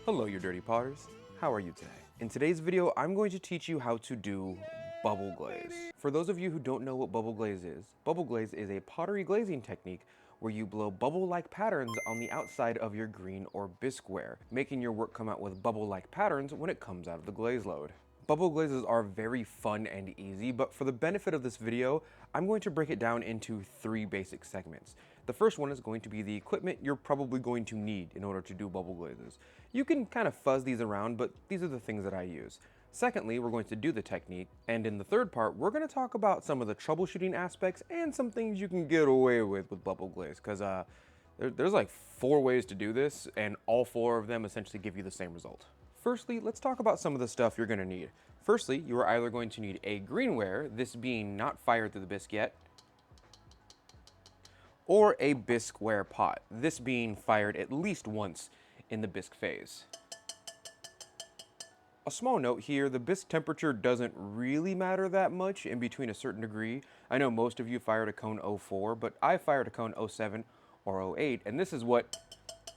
Hello, you dirty potters. How are you today? In today's video, I'm going to teach you how to do bubble glaze. For those of you who don't know what bubble glaze is a pottery glazing technique where you blow bubble-like patterns on the outside of your green or bisqueware, making your work come out with bubble-like patterns when it comes out of the glaze load. Bubble glazes are very fun and easy, but for the benefit of this video, I'm going to break it down into 3 basic segments. The first one is going to be the equipment you're probably going to need in order to do bubble glazes. You can kind of fuzz these around, but these are the things that I use. Secondly, we're going to do the technique, and in the third part, we're going to talk about some of the troubleshooting aspects and some things you can get away with bubble glaze, because there's like 4 ways to do this, and all 4 of them essentially give you the same result. Firstly, let's talk about some of the stuff you're going to need. Firstly, you are either going to need a greenware, this being not fired through the bisque yet, or a bisqueware pot, this being fired at least once in the bisque phase. A small note here, the bisque temperature doesn't really matter that much in between a certain degree. I know most of you fired a cone 04, but I fired a cone 07 or 08, and this is what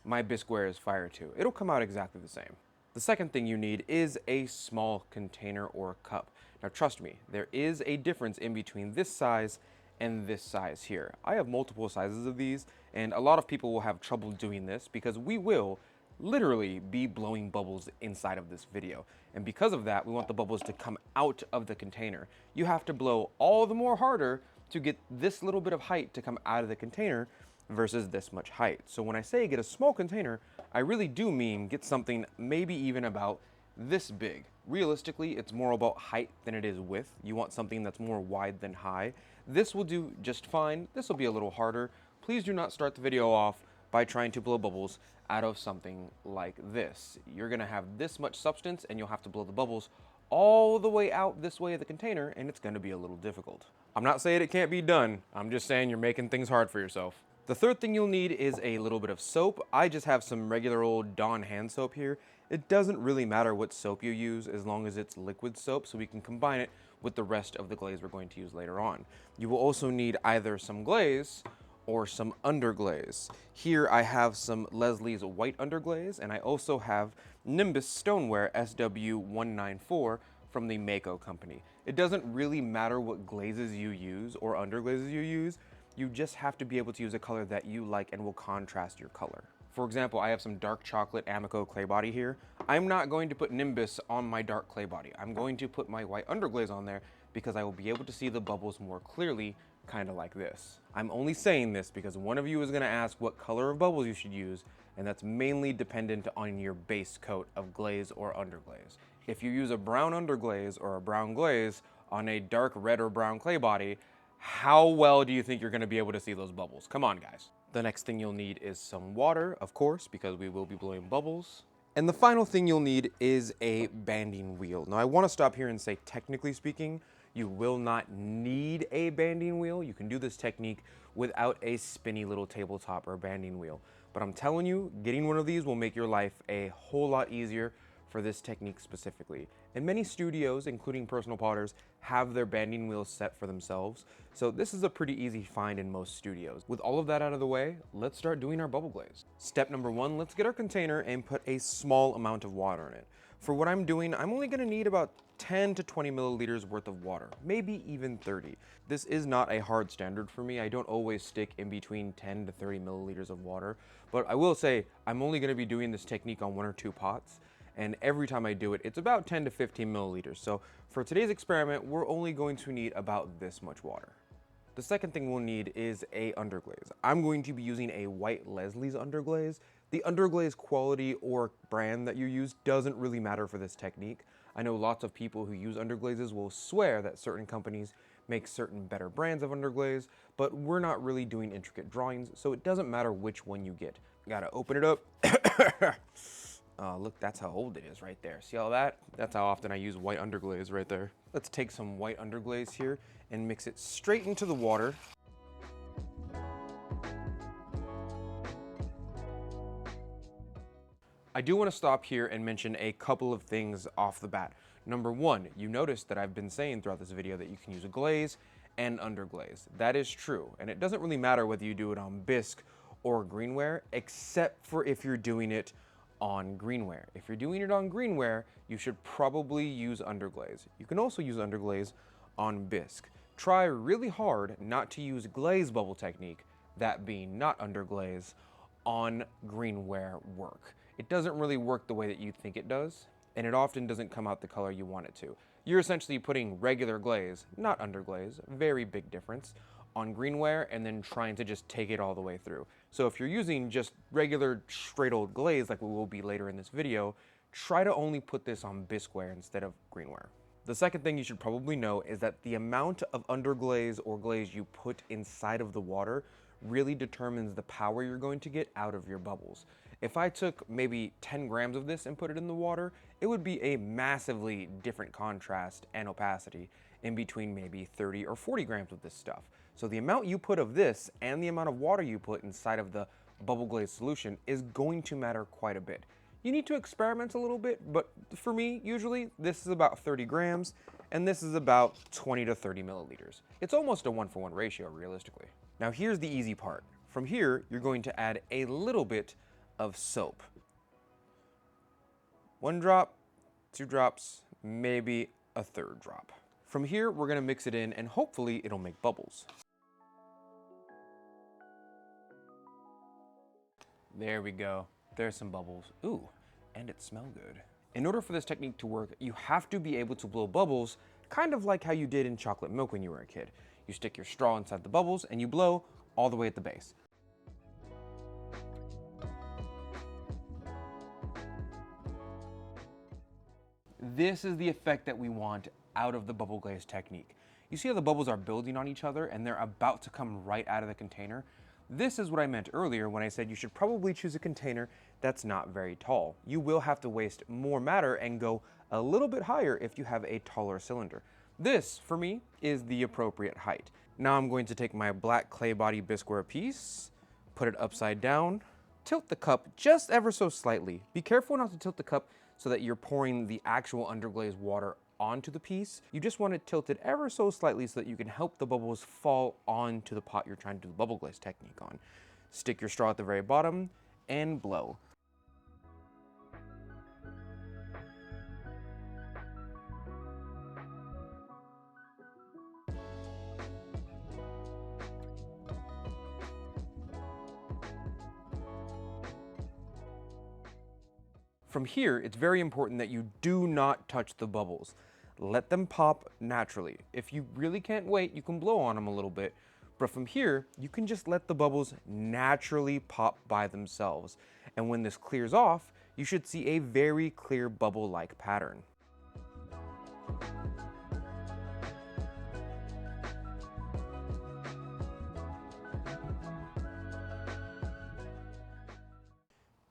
my bisqueware is fired to. It'll come out exactly the same. The second thing you need is a small container or cup. Now trust me, there is a difference in between this size and this size here. I have multiple sizes of these, and a lot of people will have trouble doing this because we will literally be blowing bubbles inside of this video. And because of that, we want the bubbles to come out of the container. You have to blow all the more harder to get this little bit of height to come out of the container versus this much height. So when I say get a small container, I really do mean get something maybe even about this big. Realistically, it's more about height than it is width. You want something that's more wide than high. This will do just fine. This will be a little harder. Please do not start the video off by trying to blow bubbles out of something like this. You're gonna have this much substance and you'll have to blow the bubbles all the way out this way of the container, and it's gonna be a little difficult. I'm not saying it can't be done. I'm just saying you're making things hard for yourself. The third thing you'll need is a little bit of soap. I just have some regular old Dawn hand soap here. It doesn't really matter what soap you use as long as it's liquid soap, so we can combine it with the rest of the glaze we're going to use later on. You will also need either some glaze or some underglaze. Here I have some Leslie's white underglaze, and I also have Nimbus stoneware SW194 from the Mako company. It doesn't really matter what glazes you use or underglazes you use. You just have to be able to use a color that you like and will contrast your color. For example, I have some dark chocolate Amico clay body here. I'm not going to put Nimbus on my dark clay body. I'm going to put my white underglaze on there because I will be able to see the bubbles more clearly, kind of like this. I'm only saying this because one of you is going to ask what color of bubbles you should use, and that's mainly dependent on your base coat of glaze or underglaze. If you use a brown underglaze or a brown glaze on a dark red or brown clay body, how well do you think you're going to be able to see those bubbles? Come on, guys. The next thing you'll need is some water, of course, because we will be blowing bubbles. And the final thing you'll need is a banding wheel. Now, I want to stop here and say, technically speaking, you will not need a banding wheel. You can do this technique without a spinny little tabletop or banding wheel. But I'm telling you, getting one of these will make your life a whole lot easier for this technique specifically. And many studios, including personal potters, have their banding wheels set for themselves. So this is a pretty easy find in most studios. With all of that out of the way, let's start doing our bubble glaze. Step number 1, let's get our container and put a small amount of water in it. For what I'm doing, I'm only gonna need about 10 to 20 milliliters worth of water, maybe even 30. This is not a hard standard for me. I don't always stick in between 10 to 30 milliliters of water, but I will say I'm only gonna be doing this technique on 1 or 2 pots. And every time I do it, it's about 10 to 15 milliliters. So for today's experiment, we're only going to need about this much water. The second thing we'll need is a underglaze. I'm going to be using a white Leslie's underglaze. The underglaze quality or brand that you use doesn't really matter for this technique. I know lots of people who use underglazes will swear that certain companies make certain better brands of underglaze, but we're not really doing intricate drawings, so it doesn't matter which one you get. You gotta open it up. Look, that's how old it is right there. See all that? That's how often I use white underglaze right there. Let's take some white underglaze here and mix it straight into the water. I do want to stop here and mention a couple of things off the bat. Number 1, you noticed that I've been saying throughout this video that you can use a glaze and underglaze. That is true, and it doesn't really matter whether you do it on bisque or greenware, except for if you're doing it on greenware. If you're doing it on greenware, you should probably use underglaze. You can also use underglaze on bisque. Try really hard not to use glaze bubble technique, that being not underglaze, on greenware work. It doesn't really work the way that you think it does, and it often doesn't come out the color you want it to. You're essentially putting regular glaze, not underglaze, very big difference, on greenware and then trying to just take it all the way through. So if you're using just regular straight old glaze like we will be later in this video, try to only put this on bisqueware instead of greenware. The second thing you should probably know is that the amount of underglaze or glaze you put inside of the water really determines the power you're going to get out of your bubbles. If I took maybe 10 grams of this and put it in the water, it would be a massively different contrast and opacity in between maybe 30 or 40 grams of this stuff. So the amount you put of this and the amount of water you put inside of the bubble glaze solution is going to matter quite a bit. You need to experiment a little bit, but for me, usually this is about 30 grams and this is about 20 to 30 milliliters. It's almost a 1-for-1 ratio realistically. Now here's the easy part. From here, you're going to add a little bit of soap. 1 drop, 2 drops, maybe a 3rd drop. From here, we're gonna mix it in and hopefully it'll make bubbles. There we go. There's some bubbles. Ooh, and it smells good. In order for this technique to work, you have to be able to blow bubbles, kind of like how you did in chocolate milk when you were a kid. You stick your straw inside the bubbles and you blow all the way at the base. This is the effect that we want out of the bubble glaze technique. You see how the bubbles are building on each other and they're about to come right out of the container? This is what I meant earlier when I said you should probably choose a container that's not very tall. You will have to waste more matter and go a little bit higher if you have a taller cylinder. This, for me, is the appropriate height. Now I'm going to take my black clay body bisqueware piece, put it upside down, tilt the cup just ever so slightly. Be careful not to tilt the cup so that you're pouring the actual underglaze water onto the piece. You just want it tilted ever so slightly so that you can help the bubbles fall onto the pot you're trying to do the bubble glaze technique on. Stick your straw at the very bottom and blow. From here, it's very important that you do not touch the bubbles. Let them pop naturally. If you really can't wait, you can blow on them a little bit. But from here, you can just let the bubbles naturally pop by themselves. And when this clears off, you should see a very clear bubble-like pattern.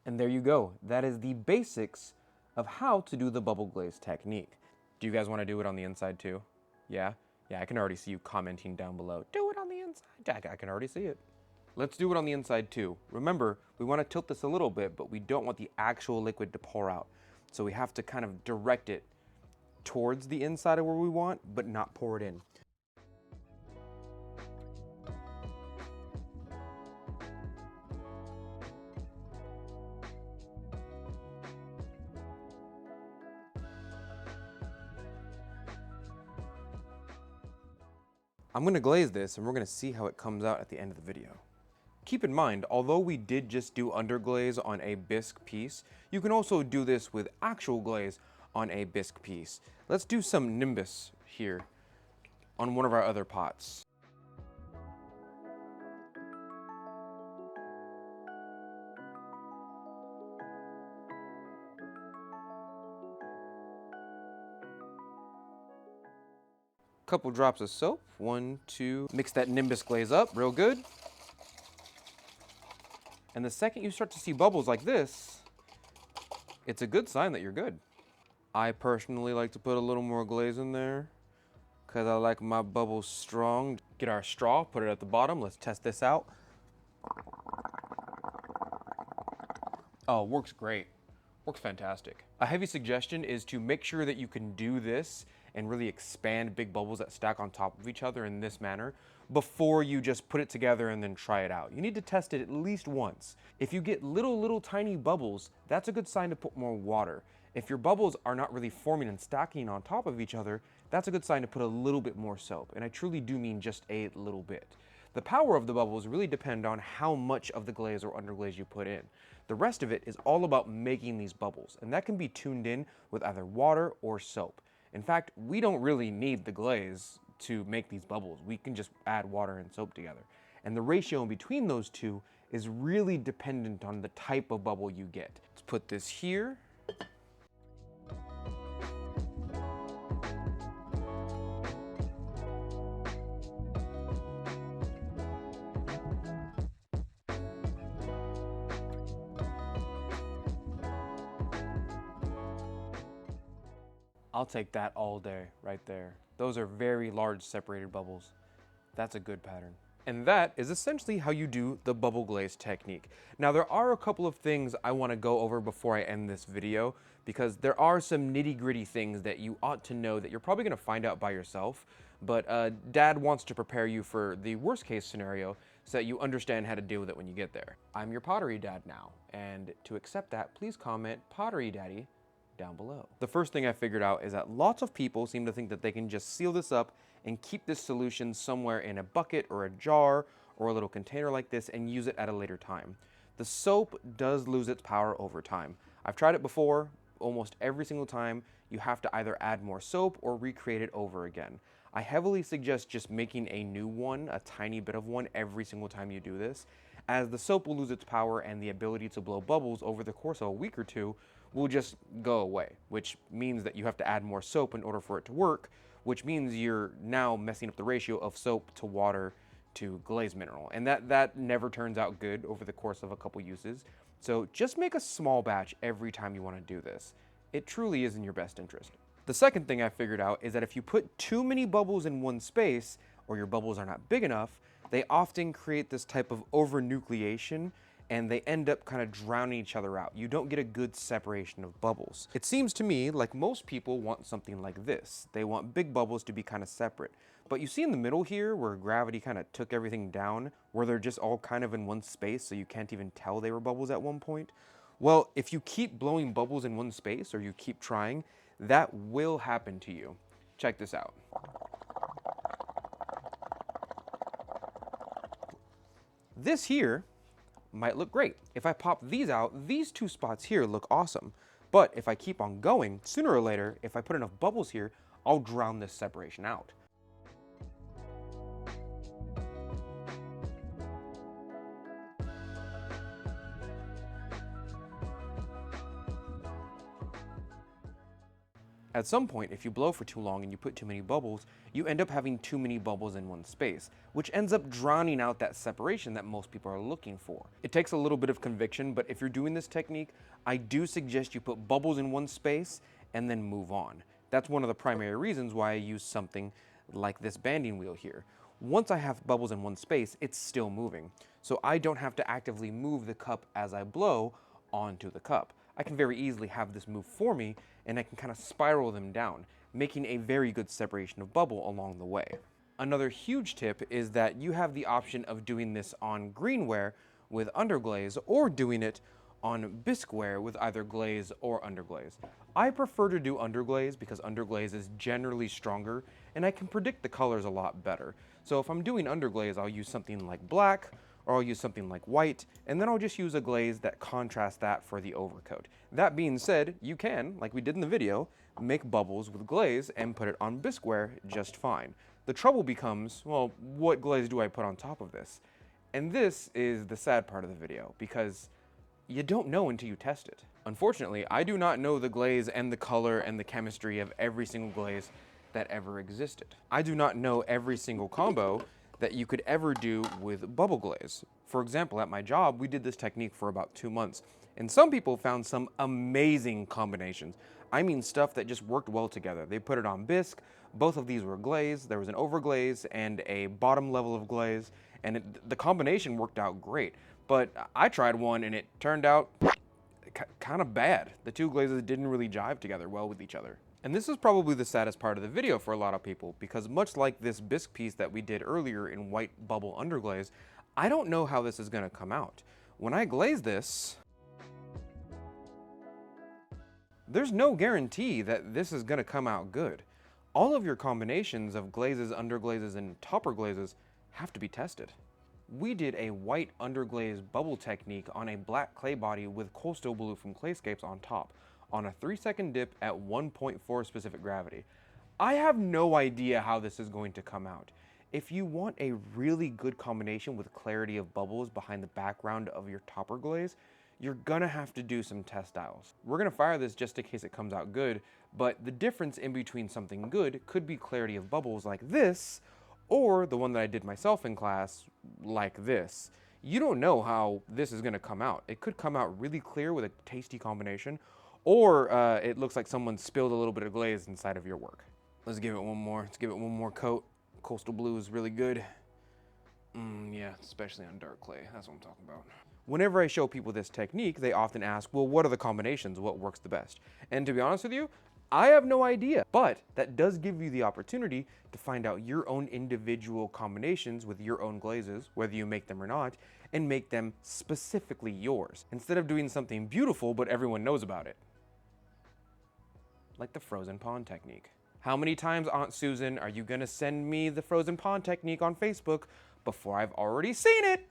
And there you go. That is the basics of how to do the bubble glaze technique. Do you guys want to do it on the inside too? Yeah? Yeah, I can already see you commenting down below. Do it on the inside. I can already see it. Let's do it on the inside too. Remember, we want to tilt this a little bit, but we don't want the actual liquid to pour out. So we have to kind of direct it towards the inside of where we want, but not pour it in. I'm going to glaze this and we're going to see how it comes out at the end of the video. Keep in mind, although we did just do underglaze on a bisque piece, you can also do this with actual glaze on a bisque piece. Let's do some nimbus here on one of our other pots. Couple drops of soap, 1, 2, mix that nimbus glaze up real good. And the second you start to see bubbles like this, it's a good sign that you're good. I personally like to put a little more glaze in there because I like my bubbles strong. Get our straw, put it at the bottom. Let's test this out. Oh, works great. Works fantastic. A heavy suggestion is to make sure that you can do this and really expand big bubbles that stack on top of each other in this manner before you just put it together and then try it out. You need to test it at least once. If you get little tiny bubbles, that's a good sign to put more water. If your bubbles are not really forming and stacking on top of each other, that's a good sign to put a little bit more soap. And I truly do mean just a little bit. The power of the bubbles really depend on how much of the glaze or underglaze you put in. The rest of it is all about making these bubbles, and that can be tuned in with either water or soap. In fact, we don't really need the glaze to make these bubbles. We can just add water and soap together. And the ratio in between those two is really dependent on the type of bubble you get. Let's put this here. I'll take that all day, right there. Those are very large separated bubbles. That's a good pattern. And that is essentially how you do the bubble glaze technique. Now there are a couple of things I want to go over before I end this video, because there are some nitty-gritty things that you ought to know that you're probably going to find out by yourself, but Dad wants to prepare you for the worst case scenario so that you understand how to deal with it when you get there. I'm your Pottery Dad now, and to accept that, please comment Pottery Daddy down below. The first thing I figured out is that lots of people seem to think that they can just seal this up and keep this solution somewhere in a bucket or a jar or a little container like this and use it at a later time. The soap does lose its power over time. I've tried it before. Almost every single time you have to either add more soap or recreate it over again. I heavily suggest just making a new one, a tiny bit of one, every single time you do this, as the soap will lose its power and the ability to blow bubbles over the course of a week or two will just go away, which means that you have to add more soap in order for it to work, which means you're now messing up the ratio of soap to water to glaze mineral. And that never turns out good over the course of a couple uses. So just make a small batch every time you want to do this. It truly is in your best interest. The second thing I figured out is that if you put too many bubbles in one space, or your bubbles are not big enough, they often create this type of overnucleation, and they end up kind of drowning each other out. You don't get a good separation of bubbles. It seems to me like most people want something like this. They want big bubbles to be kind of separate. But you see in the middle here where gravity kind of took everything down, where they're just all kind of in one space so you can't even tell they were bubbles at one point? Well, if you keep blowing bubbles in one space or you keep trying, that will happen to you. Check this out. This here might look great. If I pop these out, these two spots here look awesome. But if I keep on going, sooner or later, if I put enough bubbles here, I'll drown this separation out. At some point, if you blow for too long and you put too many bubbles, you end up having too many bubbles in one space, which ends up drowning out that separation that most people are looking for. It takes a little bit of conviction, but if you're doing this technique, I do suggest you put bubbles in one space and then move on. That's one of the primary reasons why I use something like this banding wheel here. Once I have bubbles in one space, it's still moving. So I don't have to actively move the cup as I blow onto the cup. I can very easily have this move for me, and I can kind of spiral them down, making a very good separation of bubble along the way. Another huge tip is that you have the option of doing this on greenware with underglaze or doing it on bisqueware with either glaze or underglaze. I prefer to do underglaze because underglaze is generally stronger and I can predict the colors a lot better. So if I'm doing underglaze, I'll use something like black, or I'll use something like white, and then I'll just use a glaze that contrasts that for the overcoat. That being said, you can, like we did in the video, make bubbles with glaze and put it on bisqueware just fine. The trouble becomes, well, what glaze do I put on top of this? And this is the sad part of the video, because you don't know until you test it. Unfortunately, I do not know the glaze and the color and the chemistry of every single glaze that ever existed. I do not know every single combo that you could ever do with bubble glaze. For example, at my job, we did this technique for about 2 months, and some people found some amazing combinations. I mean stuff that just worked well together. They put it on bisque, both of these were glazed, there was an overglaze and a bottom level of glaze, and the combination worked out great. But I tried one and it turned out kind of bad. The two glazes didn't really jive together well with each other. And this is probably the saddest part of the video for a lot of people, because much like this bisque piece that we did earlier in white bubble underglaze, I don't know how this is going to come out. When I glaze this, there's no guarantee that this is going to come out good. All of your combinations of glazes, underglazes, and topper glazes have to be tested. We did a white underglaze bubble technique on a black clay body with coastal blue from Clayscapes on top, on a 3-second dip at 1.4 specific gravity. I have no idea how this is going to come out. If you want a really good combination with clarity of bubbles behind the background of your topper glaze, you're gonna have to do some test styles. We're gonna fire this just in case it comes out good, but the difference in between something good could be clarity of bubbles like this, or the one that I did myself in class, like this. You don't know how this is gonna come out. It could come out really clear with a tasty combination, or it looks like someone spilled a little bit of glaze inside of your work. Let's give it one more. Let's give it one more coat. Coastal blue is really good. Yeah, especially on dark clay. That's what I'm talking about. Whenever I show people this technique, they often ask, well, what are the combinations? What works the best? And to be honest with you, I have no idea, but that does give you the opportunity to find out your own individual combinations with your own glazes, whether you make them or not, and make them specifically yours, instead of doing something beautiful but everyone knows about it. Like the frozen pond technique. How many times, Aunt Susan, are you gonna send me the frozen pond technique on Facebook before I've already seen it?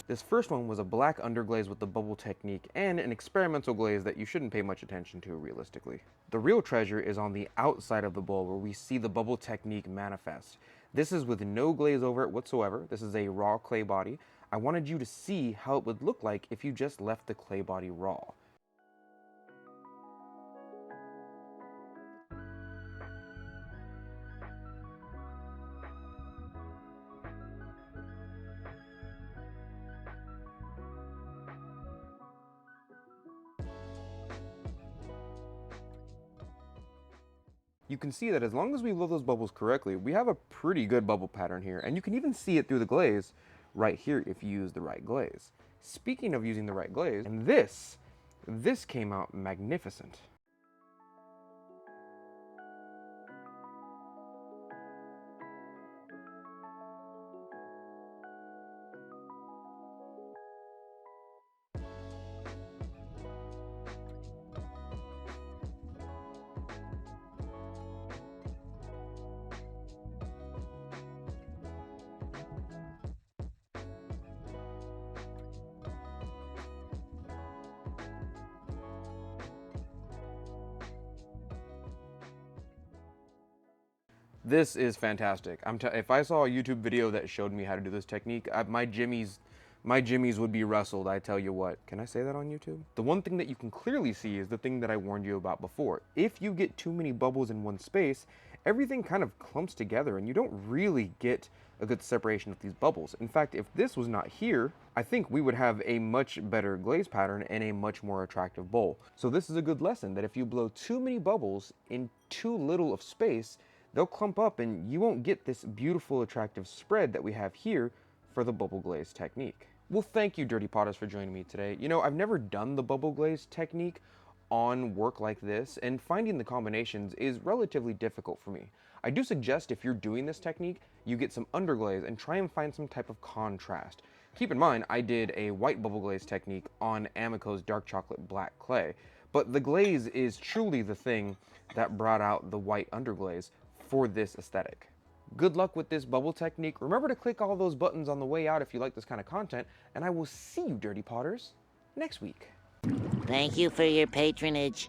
This first one was a black underglaze with the bubble technique and an experimental glaze that you shouldn't pay much attention to realistically. The real treasure is on the outside of the bowl where we see the bubble technique manifest. This is with no glaze over it whatsoever. This is a raw clay body. I wanted you to see how it would look like if you just left the clay body raw. You can see that as long as we blow those bubbles correctly, we have a pretty good bubble pattern here, and you can even see it through the glaze right here if you use the right glaze. Speaking of using the right glaze, and this came out magnificent. This is fantastic. If I saw a YouTube video that showed me how to do this technique, my jimmies would be rustled, I tell you what. Can I say that on YouTube? The one thing that you can clearly see is the thing that I warned you about before. If you get too many bubbles in one space, everything kind of clumps together and you don't really get a good separation of these bubbles. In fact, if this was not here, I think we would have a much better glaze pattern and a much more attractive bowl. So this is a good lesson that if you blow too many bubbles in too little of space, they'll clump up and you won't get this beautiful attractive spread that we have here for the bubble glaze technique. Well, thank you, Dirty Potters, for joining me today. You know, I've never done the bubble glaze technique on work like this, and finding the combinations is relatively difficult for me. I do suggest if you're doing this technique, you get some underglaze and try and find some type of contrast. Keep in mind, I did a white bubble glaze technique on Amico's dark chocolate black clay, but the glaze is truly the thing that brought out the white underglaze for this aesthetic. Good luck with this bubble technique. Remember to click all those buttons on the way out if you like this kind of content, and I will see you, Dirty Potters, next week. Thank you for your patronage.